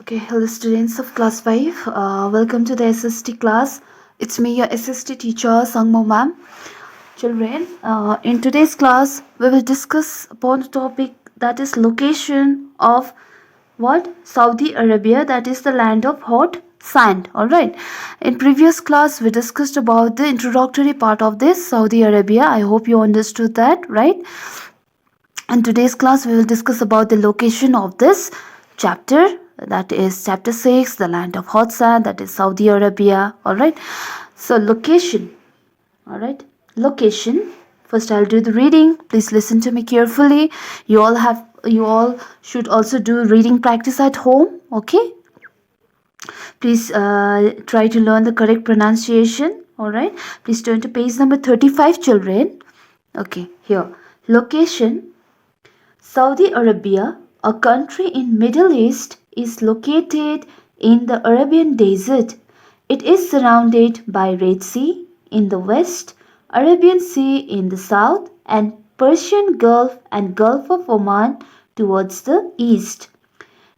Okay, hello students of class 5. Welcome to the SST class. It's me, your SST teacher, Sangmo ma'am. Children, in today's class, we will discuss upon the topic that is location of what? Saudi Arabia, that is the land of hot sand. Alright. In previous class, we discussed about the introductory part of this Saudi Arabia. I hope you understood that, right? In today's class, we will discuss about the location of this chapter, that is chapter 6, the land of hot sand, that is Saudi Arabia. Alright. So, location. Alright. Location. First, I'll do the reading. Please listen to me carefully. You all should also do reading practice at home. Okay. Please try to learn the correct pronunciation. Alright. Please turn to page number 35, children. Okay. Here. Location. Saudi Arabia, a country in Middle East, is located in the Arabian Desert. It is surrounded by Red Sea in the west, Arabian Sea in the south, and Persian Gulf and Gulf of Oman towards the east.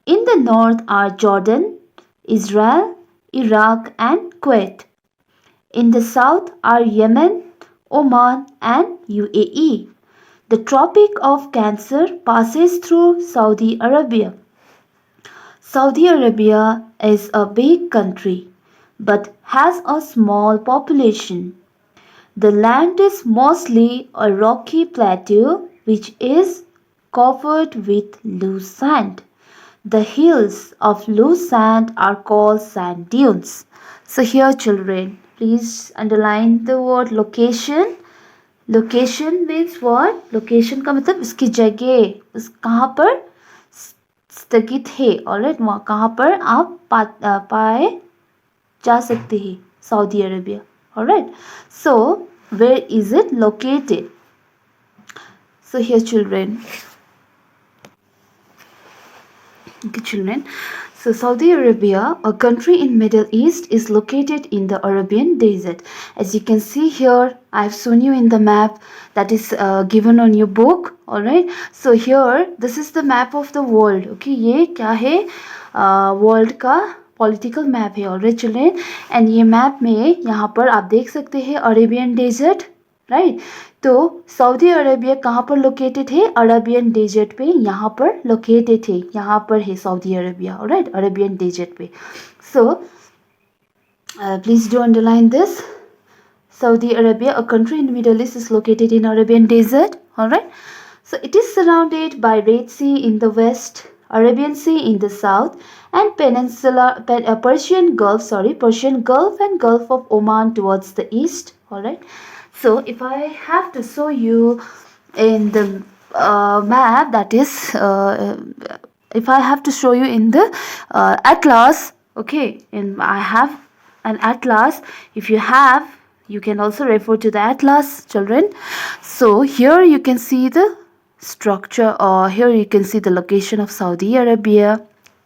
In the north are Jordan, Israel, Iraq, and Kuwait. In the south are Yemen, Oman, and UAE. The Tropic of Cancer passes through Saudi Arabia. Saudi Arabia is a big country but has a small population. The land is mostly a rocky plateau which is covered with loose sand. The hills of loose sand are called sand dunes. So here children, please underline the word location. Location means what? Location का मतलब उसकी जगह, उस कहाँ पर स्थगित है. Alright, वहाँ कहाँ पर आप पाए जा सकते हैं. Saudi Arabia. Alright, so where is it located? So here children. Okay, children. So Saudi Arabia, a country in Middle East, is located in the Arabian Desert. As you can see here, I have shown you in the map that is given on your book. Alright. So here, this is the map of the world. Okay, ये क्या है? World का political map है. Alright children, and ये map में यहाँ पर आप देख सकते हैं अरेबियन डेजर्ट. राइट, तो सऊदी अरेबिया कहाँ पर लोकेटेड है? अरेबियन डेजर्ट पे यहाँ पर लोकेटेड है. यहाँ पर है Saudi Arabia. Alright, Arabian desert पे. So please do underline this. Saudi Arabia, a country in the Middle East, is located in Arabian Desert. Alright, so it is surrounded by Red Sea in the west, Arabian Sea in the south, and Persian Gulf and Gulf of Oman towards the east. Alright, so if I have to show you in the map, that is if I have to show you in the atlas. Okay, and I have an atlas. If you have, you can also refer to the atlas, children. So here you can see the structure, or here you can see the location of Saudi Arabia.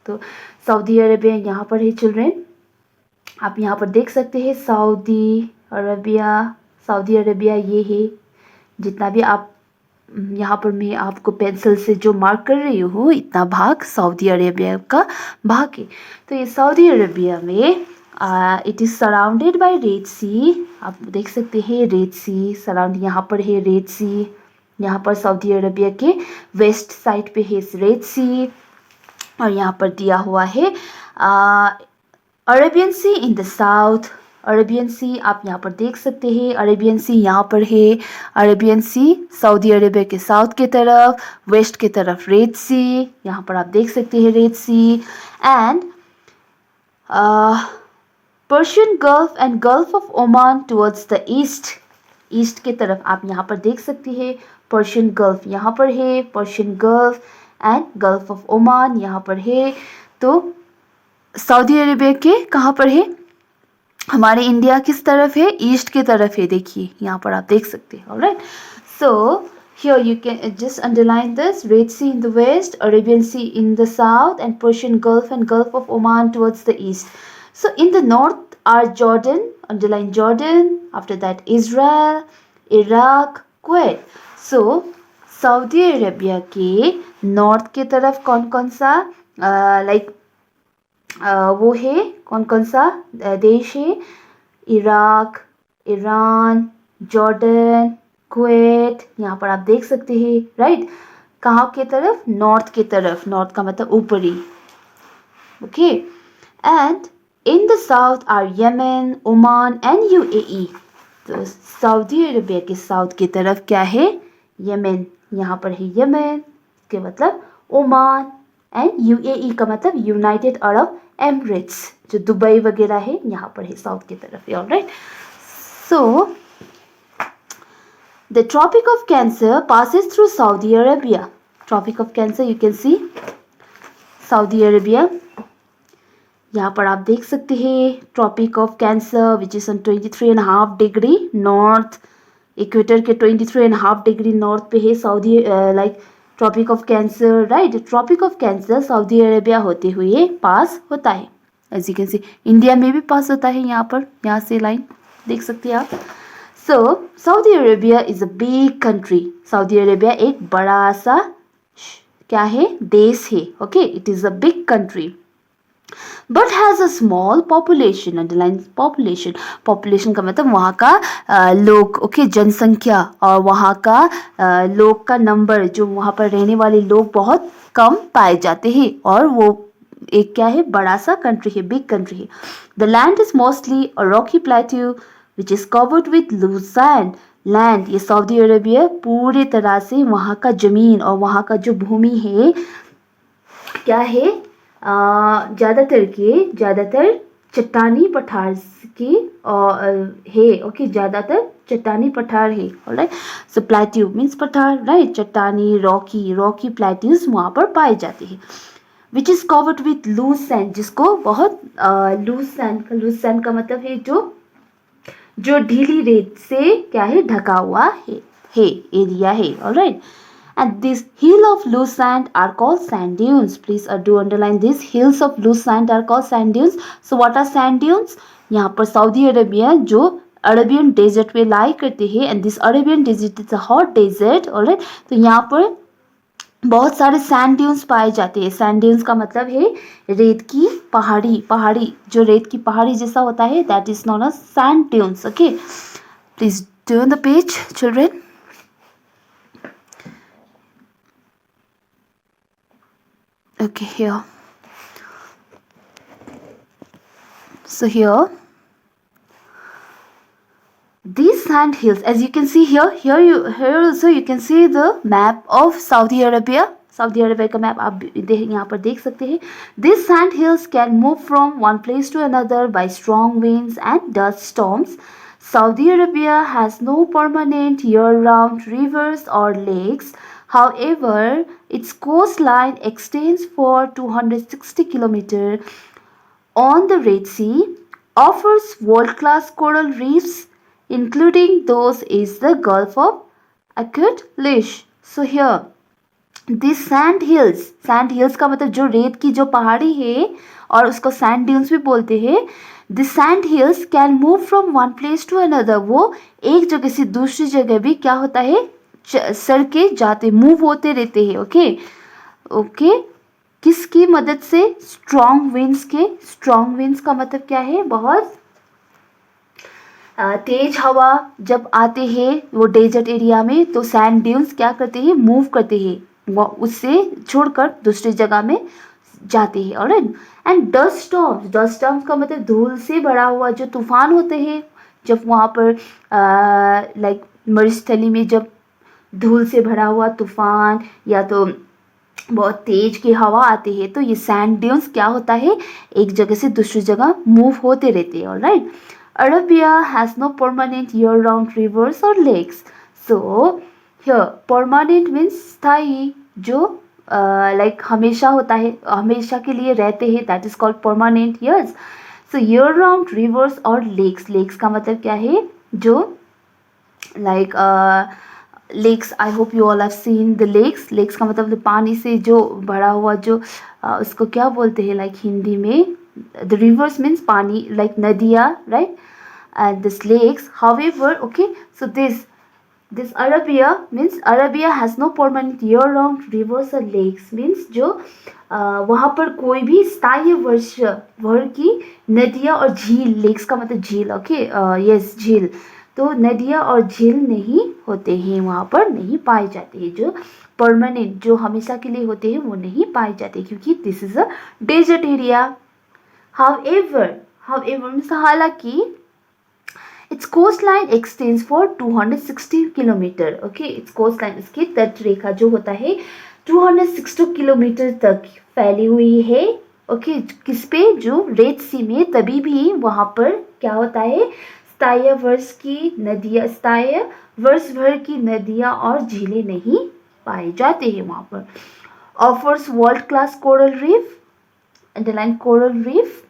तो Saudi Arabia यहाँ पर है children. आप यहाँ पर देख सकते हैं सऊदी अरेबिया ये है. जितना भी आप यहाँ पर मैं आपको पेंसिल से जो मार्क कर रही हूँ, इतना भाग सऊदी अरेबिया का भाग है. तो ये सऊदी अरेबिया में it is surrounded by Red Sea. आप देख सकते हैं रेड सी सराउंड, यहाँ पर है रेड सी. यहाँ पर सऊदी अरेबिया के वेस्ट साइड पे है रेड सी, और यहाँ पर दिया हुआ है Arabian Sea in the south. Arabian Sea आप यहाँ पर देख सकते हैं. अरेबियन सी यहाँ पर है. अरेबियन सी सऊदी अरेबिया के साउथ के तरफ, वेस्ट के तरफ रेड सी. यहाँ पर आप देख सकते हैं Red Sea. And Persian Gulf and Gulf of Oman towards the east. East के तरफ आप यहाँ पर देख सकते हैं पर्शियन गल्फ यहाँ पर है. Persian Gulf and Gulf of Oman यहाँ पर है. तो सऊदी अरेबिया के कहाँ पर है? हमारे इंडिया किस तरफ है? ईस्ट की तरफ है. देखिए यहाँ पर आप देख सकते हैं. Alright, so here you can just underline this: Red Sea in the west, Arabian Sea in the south, and Persian Gulf and Gulf of Oman towards the east. So in the north are Jordan, underline Jordan. After that Israel, Iraq, Kuwait. So Saudi Arabia के north के तरफ कौन कौन सा, like वो है कौन कौन सा देश है? इराक, ईरान, जॉर्डन, कुवैत, यहाँ पर आप देख सकते हैं, राइट। कहाँ के तरफ? नॉर्थ के तरफ। नॉर्थ का मतलब ऊपरी, okay. And in the south are Yemen, Oman and UAE. तो सऊदी अरबिया के साउथ की तरफ क्या है? यमन, यहाँ पर है यमन के मतलब ओमान, एंड यूएई का मतलब यूनाइटेड अरब एमिरेट्स, जो दुबई वगैरह है यहाँ पर है साउथ की तरफ, alright. So the Tropic of Cancer passes through Saudi Arabia. Tropic of Cancer, you can see Saudi Arabia. यहाँ पर आप देख सकते हैं Tropic of Cancer which is on 23.5 degree north, equator के 23.5 डिग्री नॉर्थ पे है Saudi, like Tropic of Cancer, right. Tropic of Cancer Saudi Arabia होते हुए पास होता है। As you can see India में भी पास होता है, यहाँ पर, यहाँ से लाइन देख सकते हैं आप। So Saudi Arabia is a big country. Saudi Arabia एक बड़ा सा क्या है? देश है, okay. It is a big country but has a small population, underline population. Population का मतलब वहाँ का लोग, ओके, जनसंख्या, और वहाँ का लोग का नंबर, जो वहाँ पर रहने वाले लोग बहुत कम पाए जाते हैं, और वो एक क्या है? बड़ा सा कंट्री है, बिग कंट्री है। The land is mostly a rocky plateau which is covered with loose sand. Land, ये सऊदी अरेबिया पूरी तरह से वहाँ का जमीन और वहाँ का जो भूमि है क्या है? ज़्यादातर चट्टानी पठार की है, ओके। ज़्यादातर चट्टानी पठार है, ऑलराइट। सो प्लेट्यू मीन्स पठार, राइट। चट्टानी, रॉकी प्लेट्यूज वहाँ पर पाए जाते हैं। Which is covered with loose sand, जिसको बहुत लूज सैंड का मतलब है जो ढीली रेत से क्या है? ढका हुआ है एरिया है, alright. And these hill of loose sand are called sand dunes. Please do underline this. Hills of loose sand are called sand dunes. So what are sand dunes? यहाँ पर सऊदी अरेबिया जो Arabian desert पे lie करते हैं, and this Arabian desert is a hot desert, alright. तो यहाँ पर बहुत सारे सैंड ड्यून्स पाए जाते हैं। सैंड ड्यून्स का मतलब है रेत की पहाड़ी, जो रेत की पहाड़ी जैसा होता है, that is known as sand dunes, okay. Please turn the page, children. Okay, here. So here, these sand hills, as you can see here also you can see the map of Saudi Arabia. Saudi Arabia का map आप यहाँ पर देख सकते हैं। These sand hills can move from one place to another by strong winds and dust storms. Saudi Arabia has no permanent year-round rivers or lakes. However, its coastline extends for 260 kilometers on the Red Sea, offers world-class coral reefs, including those is the Gulf of Akut-Lish. So here, these sand hills का मतलब जो रेत की जो पहाड़ी है, और उसको सैंड ड्यून्स भी बोलते हैं। These sand hills can move from one place to another. वो एक जगह से दूसरी जगह भी क्या होता है? सर के जाते, मूव होते रहते हैं, ओके। किसकी मदद से? स्ट्रॉन्ग विंड्स के। स्ट्रॉन्ग विंड्स का मतलब क्या है? बहुत तेज हवा जब आते हैं वो डेजर्ट एरिया में, तो सैंड ड्यून्स क्या करते हैं? मूव करते हैं, वो उससे छोड़कर दूसरी जगह में जाते हैं, ऑलराइट। एंड डस्ट स्टॉर्म्स का मतलब धूल से भरा हुआ जो तूफान होते हैं, जब वहाँ पर लाइक मरुस्थली में जब धूल से भरा हुआ तूफान या तो बहुत तेज की हवा आती है, तो ये सैंड ड्यून्स क्या होता है? एक जगह से दूसरी जगह मूव होते रहते हैं, alright. Arabia has no permanent year-round rivers or lakes. So here permanent means स्थायी, जो like हमेशा होता है, हमेशा के लिए रहते हैं, that is called permanent, yes. So year-round rivers or lakes का मतलब क्या है? जो like lakes, I hope you all have seen the lakes का मतलब पानी से जो भरा हुआ जो उसको क्या बोलते हैं like हिंदी में? The rivers means pani, like nadia, right? And this lakes, however, okay, so this This Arabia means Arabia has no permanent year-round rivers or lakes. Means जो वहाँ पर कोई भी स्थायी वर्ष भर की नदियाँ और झील, लेक्स का मतलब झील, ओके, यस, झील, तो नदियाँ और झील नहीं होते हैं, वहाँ पर नहीं पाए जाते हैं, जो परमानेंट, जो हमेशा के लिए होते हैं, वो नहीं पाए जाते, क्योंकि this is a desert area. However, means हालांकि its coastline extends for 260 kilometre. Okay, its coastline, इसकी तट रेखा जो होता है 260 किलोमीटर तक फैली हुई है. ओके, किस पे, जो रेड सी में. तभी भी वहाँ पर क्या होता है, स्थायी वर्ष की नदियाँ, स्थायी वर्ष भर की नदियाँ और झीलें नहीं पाए जाते हैं वहाँ पर. Offers world class coral reef, underline coral reef.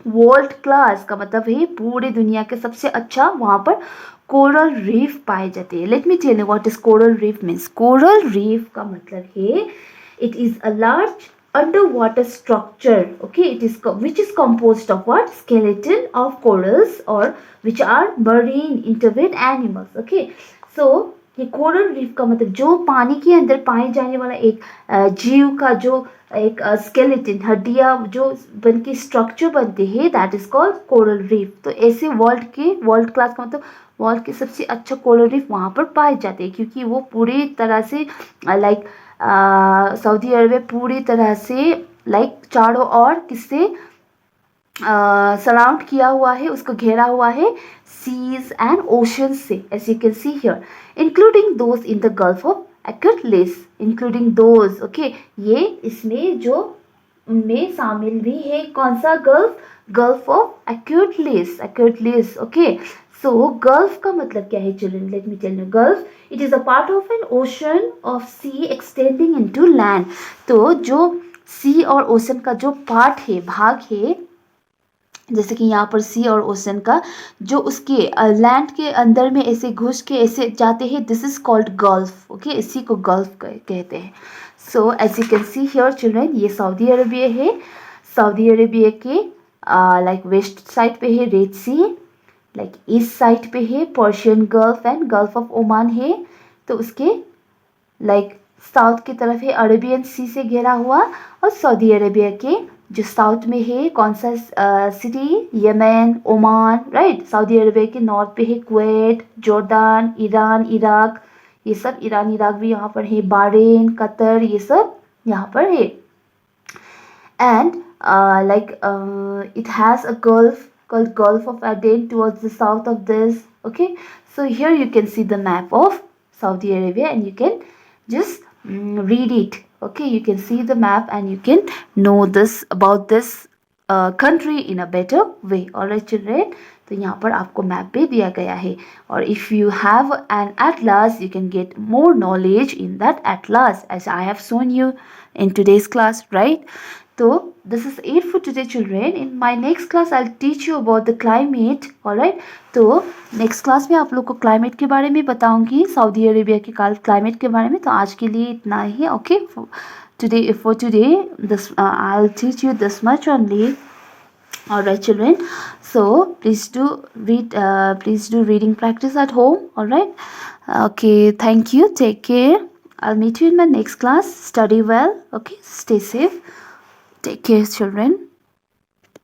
World class का मतलब है पूरी दुनिया के सबसे अच्छा वहाँ पर कोरल रीफ पाए जाते हैं. Let me tell you what is coral reef means. Coral reef का मतलब है it is a large underwater structure, okay, it is which is composed of what, skeleton of corals, or which are marine invertebrate animals. Okay, so ये coral reef का मतलब जो पानी के अंदर पाए जाने वाला एक जीव का जो एक स्केलेटन, हड्डियाँ जो बन के स्ट्रक्चर बनते हैं, that is called coral reef. तो ऐसे वर्ल्ड क्लास का मतलब वर्ल्ड के सबसे अच्छा कोरल रीफ वहाँ पर पाए जाते हैं, क्योंकि वो पूरी तरह से लाइक सऊदी अरब पूरी तरह से लाइक चारों ओर किससे सराउंड किया हुआ है, उसको घेरा हुआ है सीज एंड ओशन से, as you can see here, including those in the gulf of एक्यूटलिस, इंक्लूडिंग दोज. ओके, ये इसमें जो में शामिल भी है कौन सा गल्फ, गल्फ ऑफ एक्यूटलिस. ओके, सो गल्फ का मतलब क्या है children, let me tell you. Gulf, it is a part of an ocean of sea extending into land. तो जो सी और ओशन का जो पार्ट है, भाग है, जैसे कि यहाँ पर सी और ओशन का जो उसके लैंड के अंदर में ऐसे घुस के ऐसे जाते हैं, this is called gulf. Okay, इसी को गल्फ कहते हैं. So as you can see here children, ये सऊदी अरेबिया है. सऊदी अरेबिया के लाइक वेस्ट साइड पे है Red Sea, like east side पे है Persian Gulf and Gulf of Oman है. तो उसके लाइक साउथ की तरफ है अरेबियन सी से घिरा हुआ. और सऊदी अरेबिया के जो साउथ में है कौन सा city, Yemen, Oman, right. Saudi Arabia के नॉर्थ पे है कुवैत, जॉर्डन, ईरान, इराक, ये सब, ईरान इराक भी यहाँ पर है, बहरीन, कतर, ये सब यहाँ पर है. And like it has a gulf called Gulf of Aden towards the south of this. Okay, so here you can see the map of Saudi Arabia and you can just read it. Okay, you can see the map and you can know this about this country in a better way. Alright children, तो यहाँ पर आपको map भी दिया गया है. और if you have an atlas, you can get more knowledge in that atlas as I have shown you in today's class, right? So this is it for today children. In my next class I'll teach you about the climate. Alright, तो next class में आप लोग को climate के बारे में बताऊंगी, Saudi Arabia के climate के बारे में. तो आज के लिए इतना ही. Okay, for today this I'll teach you this much only. Alright children, so please do reading practice at home. Alright, okay, thank you, take care. I'll meet you in my next class. Study well. Okay, stay safe. Take care children.